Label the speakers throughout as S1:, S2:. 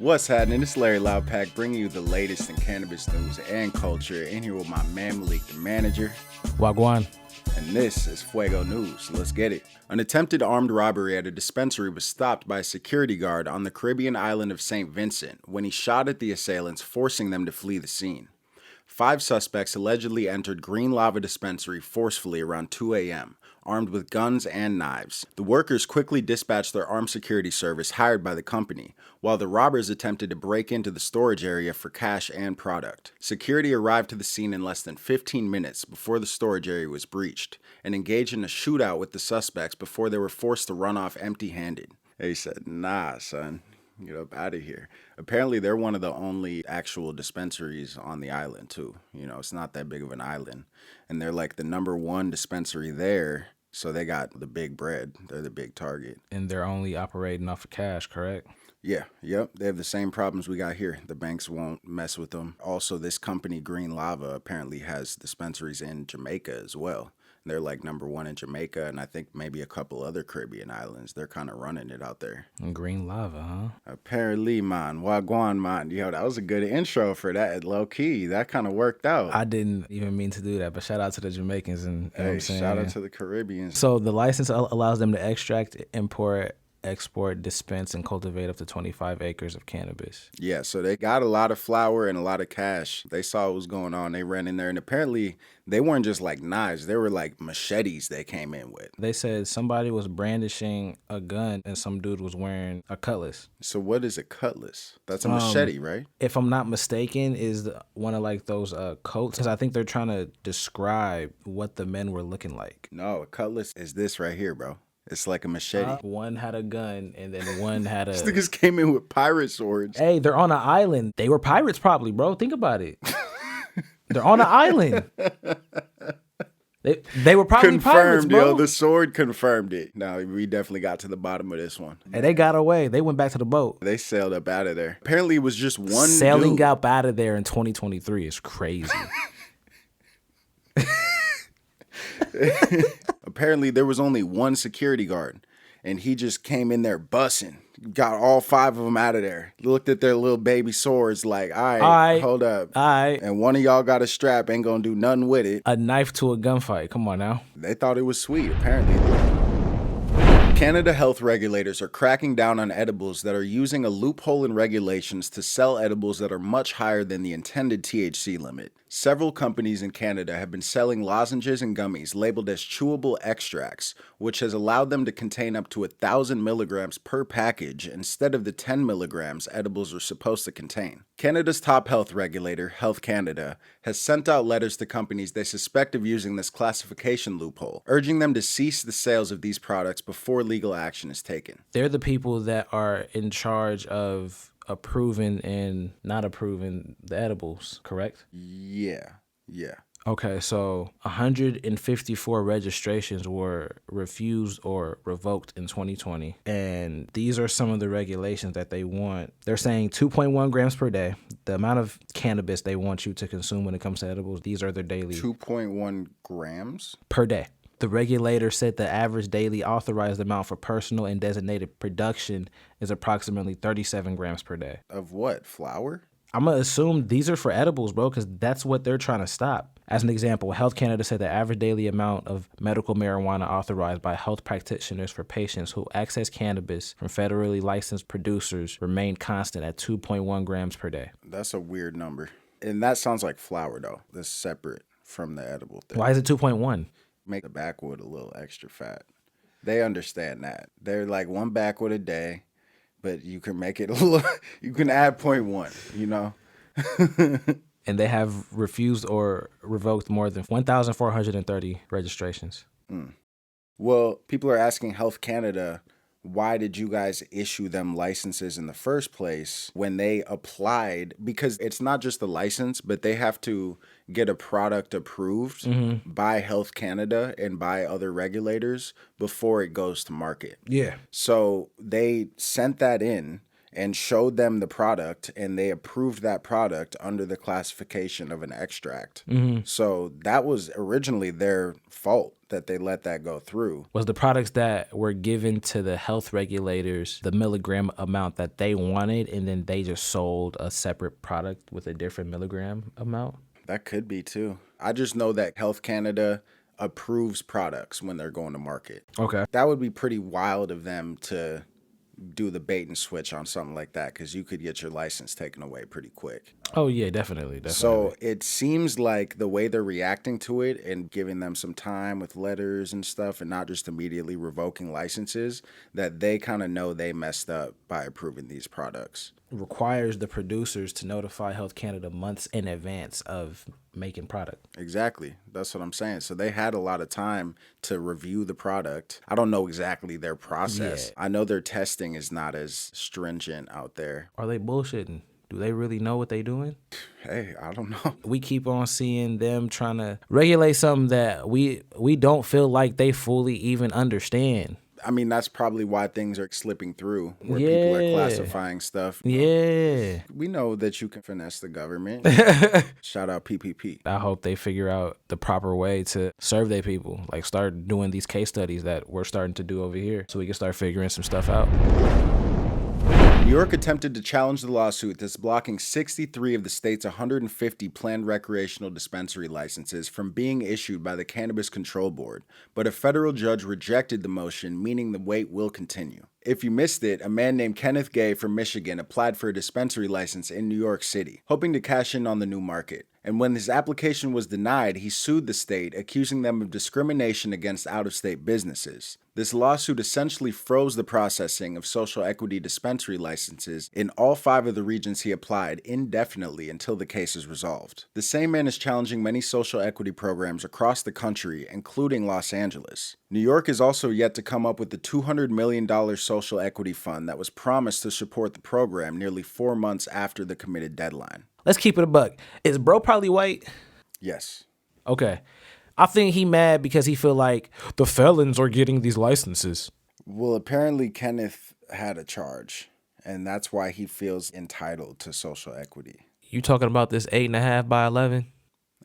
S1: What's happening? It's Larry Loudpack bringing you the latest in cannabis news and culture. In here with my man Malik, the manager.
S2: Wagwan.
S1: And this is Fuego News. Let's get it. An attempted armed robbery at a dispensary was stopped by a security guard on the Caribbean island of St. Vincent when he shot at the assailants, forcing them to flee the scene. 5 suspects allegedly entered Green Lava Dispensary forcefully around 2 a.m., armed with guns and knives. The workers quickly dispatched their armed security service hired by the company, while the robbers attempted to break into the storage area for cash and product. Security arrived to the scene in less than 15 minutes before the storage area was breached, and engaged in a shootout with the suspects before they were forced to run off empty-handed. They said, "Nah, son. Get up out of here." Apparently, they're one of the only actual dispensaries on the island, too. You know, it's not that big of an island. And they're like the #1 dispensary there, so they got the big bread. They're the big target.
S2: And they're only operating off of cash, correct?
S1: Yeah, yep. They have the same problems we got here. The banks won't mess with them. Also, this company, Green Lava, apparently has dispensaries in Jamaica as well. They're like #1 in Jamaica, and I think maybe a couple other Caribbean islands. They're kind of running it out there.
S2: And Green Lava, huh?
S1: Apparently, man. Wagwan, man. Yo, that was a good intro for that. Low key, that kind of worked out.
S2: I didn't even mean to do that, but shout out to the Jamaicans and you know what I'm saying?
S1: Shout out to the Caribbeans.
S2: So the license allows them to extract, import, export, dispense, and cultivate up to 25 acres of cannabis.
S1: Yeah, so they got a lot of flour and a lot of cash. They saw what was going on. They ran in there, and apparently they weren't just like knives. They were like machetes they came in with.
S2: They said somebody was brandishing a gun and some dude was wearing a cutlass.
S1: So what is a cutlass? That's a machete, right?
S2: If I'm not mistaken, is one of like those coats. Because I think they're trying to describe what the men were looking like.
S1: No, a cutlass is this right here, bro. It's like a machete.
S2: One had a gun and then one had a...
S1: These niggas came in with pirate swords.
S2: Hey, they're on an island. They were pirates probably, bro. Think about it. They're on an island. They were probably pirates, bro.
S1: Yo, the sword confirmed it. No, we definitely got to the bottom of this one.
S2: And they got away. They went back to the boat.
S1: They sailed up out of there. Apparently, it was just one
S2: Sailing
S1: dude.
S2: up out of there in 2023 is crazy.
S1: Apparently, there was only one security guard, and he just came in there bussing. Got all 5 of them out of there. Looked at their little baby swords like, all right, hold up.
S2: All right.
S1: And one of y'all got a strap, ain't gonna do nothing with it.
S2: A knife to a gunfight. Come on now.
S1: They thought it was sweet, apparently. Canada health regulators are cracking down on edibles that are using a loophole in regulations to sell edibles that are much higher than the intended THC limit. Several companies in Canada have been selling lozenges and gummies labeled as chewable extracts, which has allowed them to contain up to 1,000 milligrams per package instead of the 10 milligrams edibles are supposed to contain. Canada's top health regulator, Health Canada, has sent out letters to companies they suspect of using this classification loophole, urging them to cease the sales of these products before legal action is taken.
S2: They're the people that are in charge of approving and not approving the edibles, correct?
S1: Yeah.
S2: Okay, so 154 registrations were refused or revoked in 2020. And these are some of the regulations that they want. They're saying 2.1 grams per day, the amount of cannabis they want you to consume when it comes to edibles. These are their daily.
S1: 2.1 grams?
S2: Per day. The regulator said the average daily authorized amount for personal and designated production is approximately 37 grams per day.
S1: Of what? Flour?
S2: I'm going to assume these are for edibles, bro, because that's what they're trying to stop. As an example, Health Canada said the average daily amount of medical marijuana authorized by health practitioners for patients who access cannabis from federally licensed producers remained constant at 2.1 grams per day.
S1: That's a weird number. And that sounds like flour, though. That's separate from the edible thing.
S2: Why is it 2.1?
S1: Make the backwood a little extra fat. They understand that. They're like 1 backwood a day, but you can make it a little, you can add 0.1, you know?
S2: And they have refused or revoked more than 1,430 registrations.
S1: Well, people are asking Health Canada, why did you guys issue them licenses in the first place when they applied? Because it's not just the license, but they have to get a product approved by Health Canada and by other regulators before it goes to market.
S2: Yeah.
S1: So they sent that in, and showed them the product, and they approved that product under the classification of an extract. So that was originally their fault that they let that go through.
S2: Was the products that were given to the health regulators the milligram amount that they wanted, and then they just sold a separate product with a different milligram amount?
S1: That could be too. I just know that Health Canada approves products when they're going to market.
S2: Okay.
S1: That would be pretty wild of them to do the bait and switch on something like that, because you could get your license taken away pretty quick.
S2: Oh, yeah, definitely.
S1: So it seems like the way they're reacting to it and giving them some time with letters and stuff and not just immediately revoking licenses, that they kind of know they messed up by approving these products.
S2: Requires the producers to notify Health Canada months in advance of making product.
S1: Exactly. That's what I'm saying. So they had a lot of time to review the product. I don't know exactly their process.
S2: Yeah.
S1: I know their testing is not as stringent out there.
S2: Are they bullshitting? Do they really know what they doing?
S1: Hey, I don't know.
S2: We keep on seeing them trying to regulate something that we don't feel like they fully even understand.
S1: I mean, that's probably why things are slipping through, where people are classifying stuff.
S2: Yeah.
S1: We know that you can finesse the government. Shout out PPP.
S2: I hope they figure out the proper way to serve their people. Like, start doing these case studies that we're starting to do over here so we can start figuring some stuff out.
S1: New York attempted to challenge the lawsuit that's blocking 63 of the state's 150 planned recreational dispensary licenses from being issued by the Cannabis Control Board, but a federal judge rejected the motion, meaning the wait will continue. If you missed it, a man named Kenneth Gay from Michigan applied for a dispensary license in New York City, hoping to cash in on the new market. And when his application was denied, he sued the state, accusing them of discrimination against out-of-state businesses. This lawsuit essentially froze the processing of social equity dispensary licenses in all 5 of the regions he applied indefinitely until the case is resolved. The same man is challenging many social equity programs across the country, including Los Angeles. New York is also yet to come up with the $200 million social equity fund that was promised to support the program nearly 4 months after the committed deadline.
S2: Let's keep it a buck. Is bro probably white?
S1: Yes.
S2: Okay. I think he mad because he feel like the felons are getting these licenses.
S1: Well, apparently Kenneth had a charge, and that's why he feels entitled to social equity.
S2: You talking about this 8.5 by 11?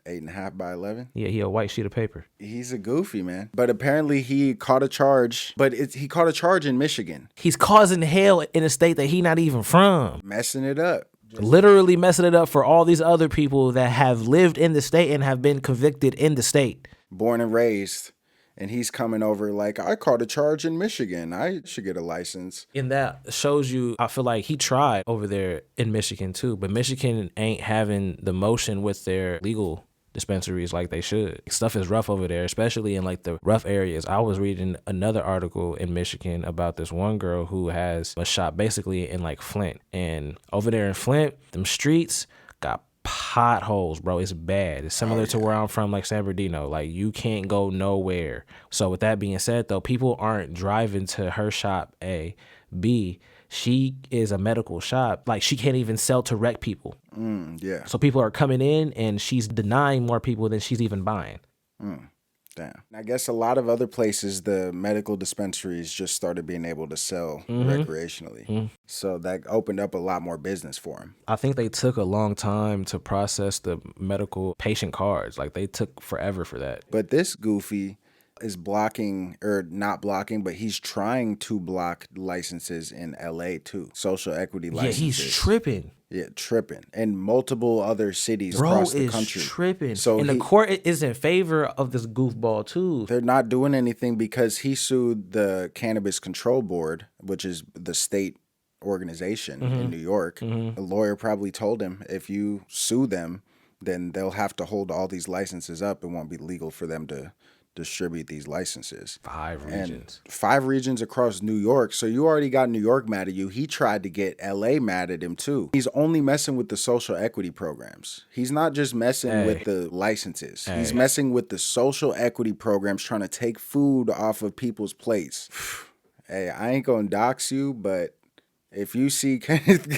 S1: 8.5 by 11?
S2: Yeah, he a white sheet of paper.
S1: He's a goofy, man. But apparently he caught a charge, he caught a charge in Michigan.
S2: He's causing hell in a state that he not even from.
S1: Messing it up.
S2: Literally messing it up for all these other people that have lived in the state and have been convicted in the state.
S1: Born and raised. And he's coming over like, I caught a charge in Michigan. I should get a license.
S2: And that shows you, I feel like he tried over there in Michigan too. But Michigan ain't having the motion with their legal dispensaries like they should. Stuff is rough over there, especially in like the rough areas. I was reading another article in Michigan about this one girl who has a shop basically in like Flint. And over there in Flint, them streets got potholes, bro. It's bad. It's similar to where I'm from, like San Bernardino. Like, you can't go nowhere. So with that being said, though, people aren't driving to her shop, A. B, she is a medical shop. Like, she can't even sell to rec people.
S1: Yeah.
S2: So people are coming in and she's denying more people than she's even buying.
S1: Damn. I guess a lot of other places, the medical dispensaries just started being able to sell recreationally. So that opened up a lot more business for them.
S2: I think they took a long time to process the medical patient cards. Like, they took forever for that.
S1: But this goofy is blocking, or not blocking, but he's trying to block licenses in LA too. Social equity licenses.
S2: Yeah, he's tripping.
S1: Yeah, tripping. And multiple other cities across the country.
S2: Bro is tripping.
S1: So
S2: and the court is in favor of this goofball too.
S1: They're not doing anything because he sued the Cannabis Control Board, which is the state organization in New York. A lawyer probably told him, if you sue them, then they'll have to hold all these licenses up. It won't be legal for them to distribute these licenses.
S2: 5 regions.
S1: And 5 regions across New York. So you already got New York mad at you. He tried to get LA mad at him too. He's only messing with the social equity programs. He's not just messing with the licenses. He's messing with the social equity programs, trying to take food off of people's plates. Hey, I ain't gonna dox you, but if you see Kenneth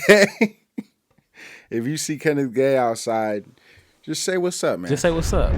S1: Gay, outside, just say what's up, man.
S2: Just say what's up.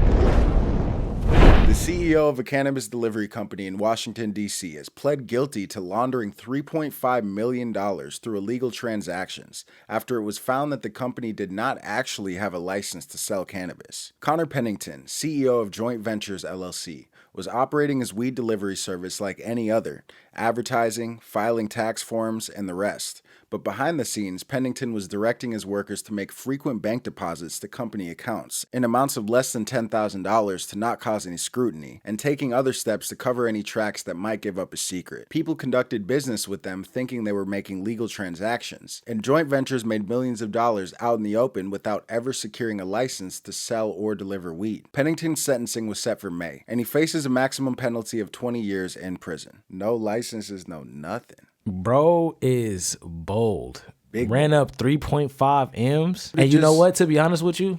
S1: The CEO of a cannabis delivery company in Washington, D.C. has pled guilty to laundering $3.5 million through illegal transactions after it was found that the company did not actually have a license to sell cannabis. Connor Pennington, CEO of Joint Ventures LLC, was operating his weed delivery service like any other, advertising, filing tax forms, and the rest. But behind the scenes, Pennington was directing his workers to make frequent bank deposits to company accounts in amounts of less than $10,000 to not cause any scrutiny, and taking other steps to cover any tracks that might give up a secret. People conducted business with them thinking they were making legal transactions, and Joint Ventures made millions of dollars out in the open without ever securing a license to sell or deliver weed. Pennington's sentencing was set for May, and he faces a maximum penalty of 20 years in prison. No licenses, no nothing.
S2: Bro is bold.
S1: Big
S2: Ran up 3.5 M's. And you know what? To be honest with you,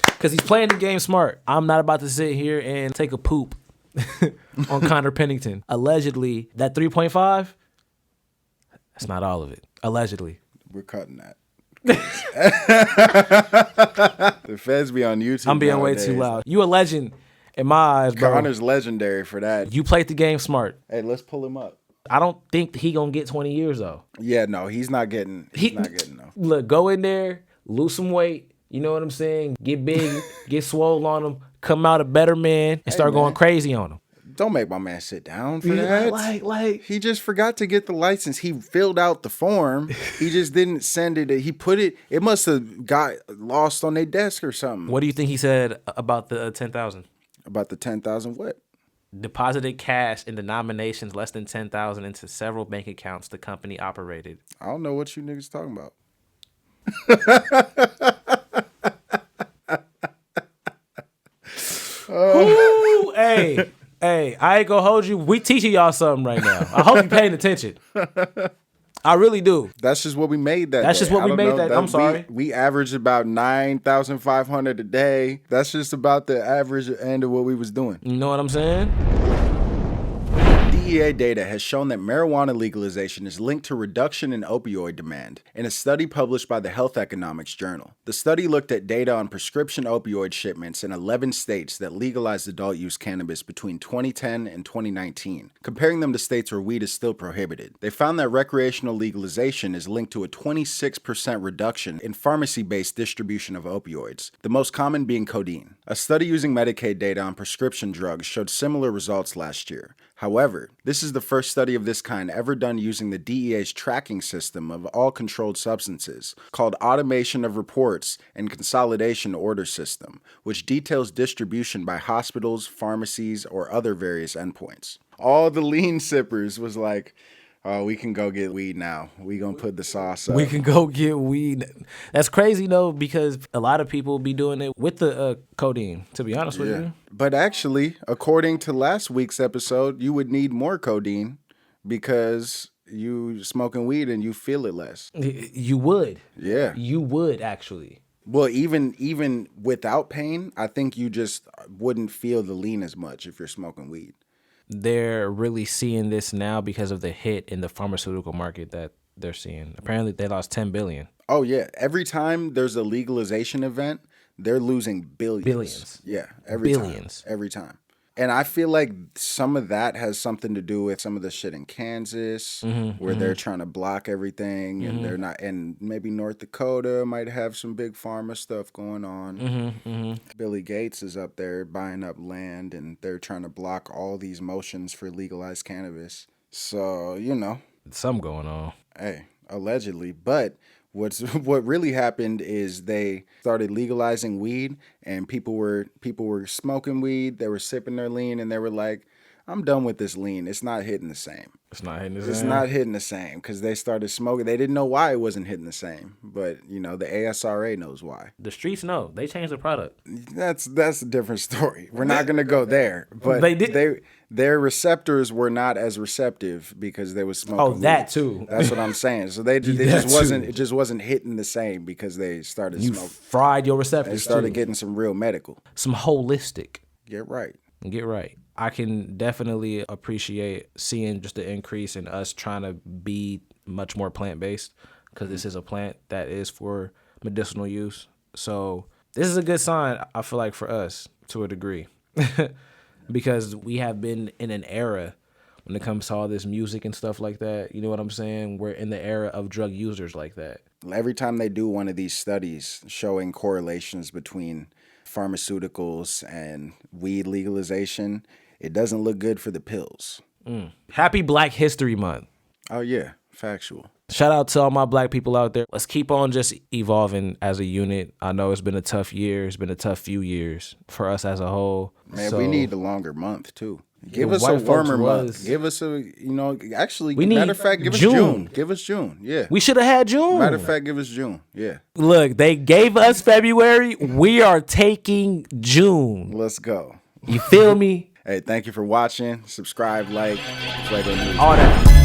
S2: because he's playing the game smart. I'm not about to sit here and take a poop on Connor Pennington. Allegedly, that 3.5, that's not all of it. Allegedly.
S1: We're cutting that. The feds be on YouTube.
S2: I'm being
S1: nowadays.
S2: way too loud. You a legend in my eyes, bro.
S1: Connor's legendary for that.
S2: You played the game smart.
S1: Hey, let's pull him up.
S2: I don't think he gonna get 20 years though.
S1: Yeah, no, he's not getting. He's not getting no.
S2: Look, go in there, lose some weight. You know what I'm saying? Get big, get swole on him, come out a better man, and start going crazy on him.
S1: Don't make my man sit down for that.
S2: Like
S1: he just forgot to get the license. He filled out the form. He just didn't send it. He put it. It must have got lost on their desk or something.
S2: What do you think he said about the 10,000?
S1: About the 10,000 what?
S2: Deposited cash in denominations less than 10,000 into several bank accounts the company operated.
S1: I don't know what you niggas talking about.
S2: Ooh, hey, I ain't gonna hold you. We teaching y'all something right now. I hope you're paying attention. I really do.
S1: That's just what we made that.
S2: That's
S1: day.
S2: just what we made that. I'm sorry.
S1: We averaged about 9,500 a day. That's just about the average end of what we was doing.
S2: You know what I'm saying?
S1: DEA data has shown that marijuana legalization is linked to reduction in opioid demand in a study published by the Health Economics Journal. The study looked at data on prescription opioid shipments in 11 states that legalized adult use cannabis between 2010 and 2019, comparing them to states where weed is still prohibited. They found that recreational legalization is linked to a 26% reduction in pharmacy-based distribution of opioids, the most common being codeine. A study using Medicaid data on prescription drugs showed similar results last year. However, this is the first study of this kind ever done using the DEA's tracking system of all controlled substances, called Automation of Reports and Consolidation Order System, which details distribution by hospitals, pharmacies, or other various endpoints. All the lean sippers was like, oh, we can go get weed now. We gonna put the sauce up.
S2: We can go get weed. That's crazy though, because a lot of people be doing it with the codeine, to be honest with you.
S1: But actually, according to last week's episode, you would need more codeine because you smoking weed and you feel it less.
S2: You would.
S1: Yeah.
S2: You would actually.
S1: Well, even without pain, I think you just wouldn't feel the lean as much if you're smoking weed.
S2: They're really seeing this now because of the hit in the pharmaceutical market that they're seeing. Apparently, they lost $10 billion.
S1: Oh, yeah. Every time there's a legalization event, they're losing billions.
S2: Billions.
S1: Yeah, every
S2: Billions.
S1: time. Every time. And I feel like some of that has something to do with some of the shit in Kansas where they're trying to block everything and they're not, and maybe North Dakota might have some big pharma stuff going on. Billy Gates is up there buying up land and they're trying to block all these motions for legalized cannabis. So, you know.
S2: Something going on.
S1: Hey, allegedly. But what really happened is they started legalizing weed and people were smoking weed, they were sipping their lean and they were like, I'm done with this lean. It's not hitting the same.
S2: It's not hitting the same.
S1: It's not hitting the same because they started smoking. They didn't know why it wasn't hitting the same, but you know the ASRA knows why.
S2: The streets know. They changed the product.
S1: That's a different story. We're not gonna go there. But
S2: They did.
S1: Their receptors were not as receptive because they was smoking.
S2: Oh, that
S1: weed.
S2: too.
S1: That's what I'm saying. So it just wasn't hitting the same because they started
S2: You
S1: smoking.
S2: fried your receptors.
S1: They started
S2: too.
S1: getting some real medical.
S2: Some holistic.
S1: Get right.
S2: Get right. I can definitely appreciate seeing just the increase in us trying to be much more plant-based because this is a plant that is for medicinal use. So this is a good sign, I feel like, for us to a degree. Because we have been in an era when it comes to all this music and stuff like that. You know what I'm saying? We're in the era of drug users like that.
S1: Every time they do one of these studies showing correlations between pharmaceuticals and weed legalization, it doesn't look good for the pills.
S2: Happy Black History Month.
S1: Oh, yeah. Factual.
S2: Shout out to all my black people out there. Let's keep on just evolving as a unit. I know it's been a tough year. It's been a tough few years for us as a whole.
S1: Man, we need a longer month, too. Give us
S2: White
S1: a warmer
S2: folks
S1: month. Give us a, actually,
S2: We
S1: matter
S2: need
S1: of fact, give
S2: June.
S1: us June. Give us June. Yeah.
S2: We should have had June.
S1: Matter of fact, give us June. Yeah.
S2: Look, they gave us February. We are taking June.
S1: Let's go.
S2: You feel me?
S1: Hey, thank you for watching. Subscribe, like, Fuego News.
S2: All that.